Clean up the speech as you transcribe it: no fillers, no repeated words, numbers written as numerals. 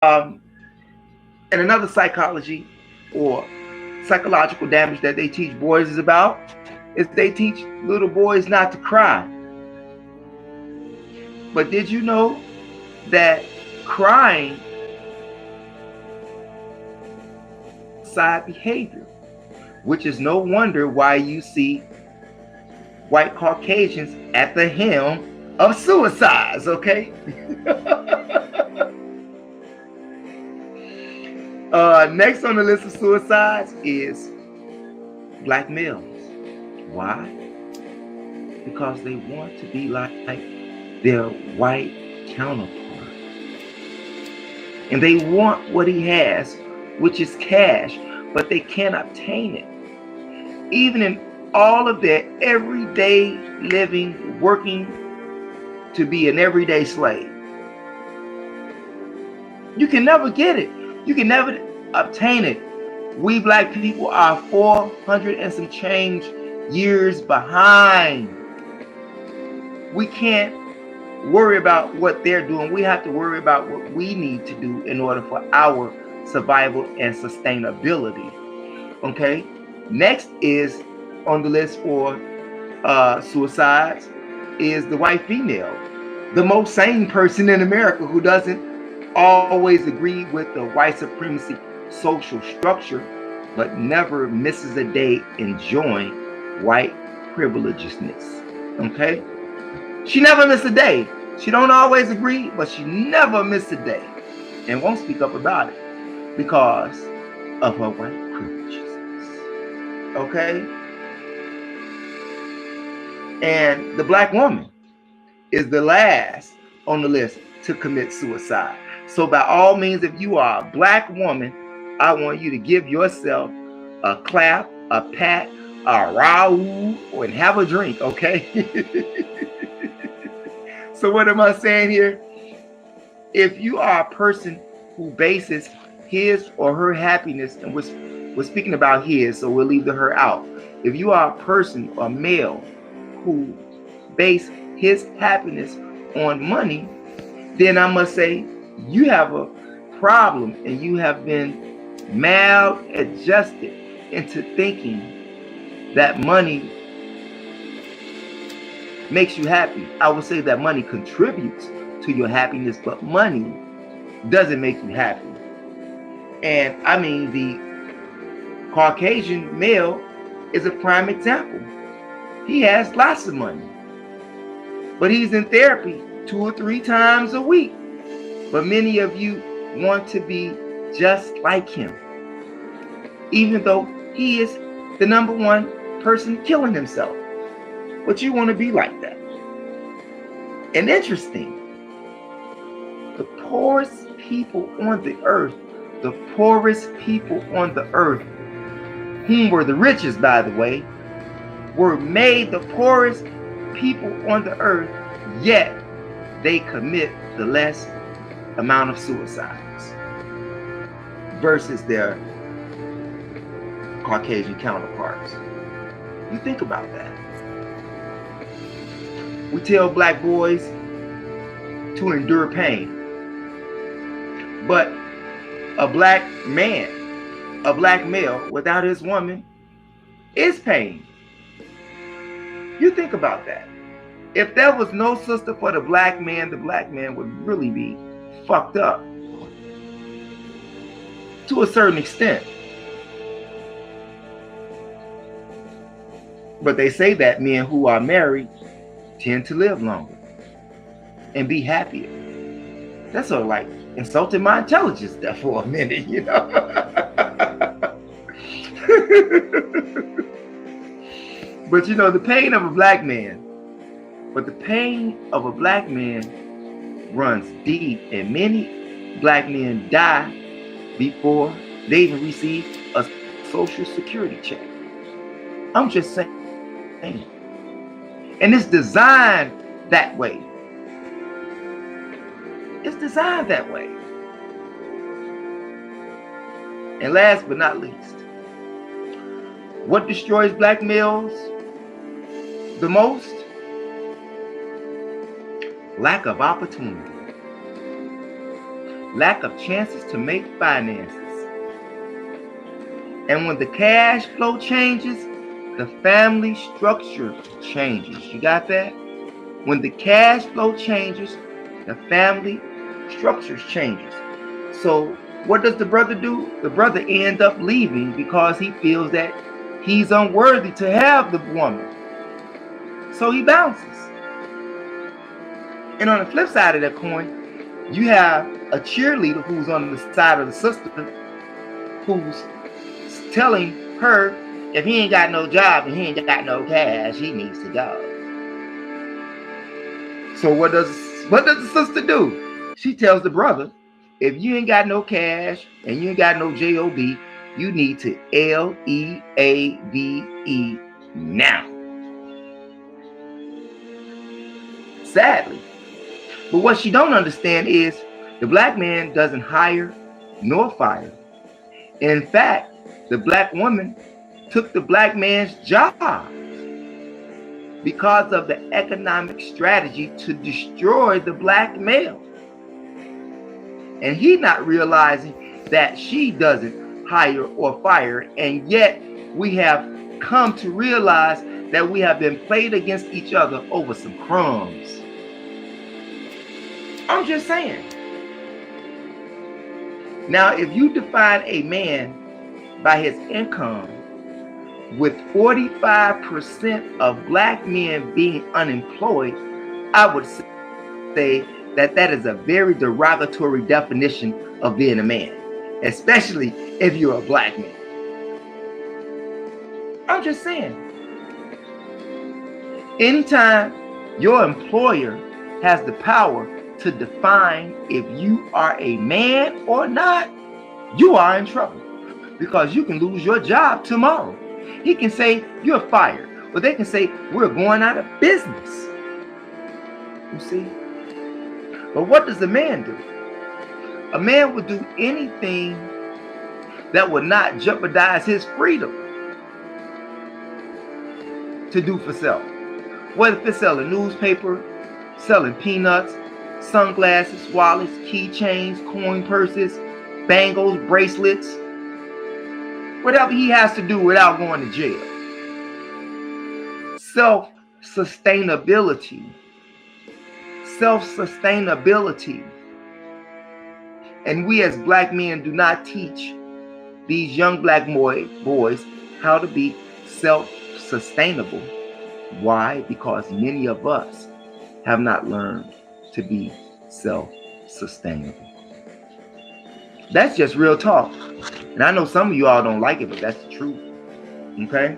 Um, and another psychology or psychological damage that they teach boys is about is they teach little boys not to cry. But did you know that crying side behavior, which is no wonder why you see white Caucasians at the helm of suicides, okay? Next on the list of suicides is black males. Why? Because they want to be like their white counterpart. And they want what he has, which is cash, but they can't obtain it. Even in all of their everyday living, working to be an everyday slave. You can never get it. You can never obtain it. We black people are 400 and some change years behind. We can't worry about what they're doing. We have to worry about what we need to do in order for our survival and sustainability. Okay? Next is on the list for suicides is the white female, the most sane person in America who doesn't always agree with the white supremacy social structure, but never misses a day enjoying white privilegeness. Okay? She never missed a day. She don't always agree, but she never missed a day and won't speak up about it because of her white privileges. Okay? And the black woman is the last on the list to commit suicide. So by all means, if you are a black woman, I want you to give yourself a clap, a pat, a rah-oo, and have a drink, okay? So what am I saying here? If you are a person who bases his or her happiness, and we're speaking about his, so we'll leave the her out. If you are a person, a male, who base his happiness on money, then I must say you have a problem and you have been maladjusted into thinking that money makes you happy. I would say that money contributes to your happiness, but money doesn't make you happy. And I mean, the Caucasian male is a prime example. He has lots of money, but he's in therapy 2 or 3 times a week. But many of you want to be just like him, even though he is the number one person killing himself. But you want to be like that. And interesting, the poorest people on the earth, the poorest people on the earth, whom were the richest, by the way, were made the poorest people on the earth, yet they commit the less amount of suicides versus their Caucasian counterparts. You think about that. We tell black boys to endure pain, but a black man, a black male without his woman is pain. You think about that. If there was no sister for the black man would really be fucked up to a certain extent. But they say that men who are married tend to live longer and be happier. That's sort of like insulting my intelligence there for a minute, you know. But you know, the pain of a black man runs deep, and many black men die before they even receive a social security check. I'm just saying. And it's designed that way. It's designed that way. And last but not least, what destroys black males the most? Lack of opportunity. lack of chances to make finances. And when the cash flow changes, the family structure changes. You got that? When the cash flow changes, the family structures changes. So what does the brother do? The brother ends up leaving because he feels that he's unworthy to have the woman. So he bounces. And on the flip side of that coin, you have a cheerleader who's on the side of the sister who's telling her if he ain't got no job and he ain't got no cash, he needs to go. So what does the sister do? She tells the brother, if you ain't got no cash and you ain't got no job, you need to leave now. Sadly. But what she don't understand is the black man doesn't hire nor fire. In fact, the black woman took the black man's job because of the economic strategy to destroy the black male. And he not realizing that she doesn't hire or fire, and yet we have come to realize that we have been played against each other over some crumbs. I'm just saying. Now, if you define a man by his income, with 45% of black men being unemployed, I would say that that is a very derogatory definition of being a man, especially if you're a black man. I'm just saying. Anytime your employer has the power to define if you are a man or not, you are in trouble, because you can lose your job tomorrow. He can say you're fired, or they can say we're going out of business. You see? But what does a man do? A man would do anything that would not jeopardize his freedom to do for self. Whether if it's selling newspaper, selling peanuts, sunglasses, wallets, keychains, coin purses, bangles, bracelets, whatever he has to do without going to jail. Self-sustainability. Self-sustainability. And we as black men do not teach these young black boys how to be self-sustainable. Why? Because many of us have not learned to be self-sustainable. That's just real talk. And I know some of you all don't like it, but that's the truth. Okay?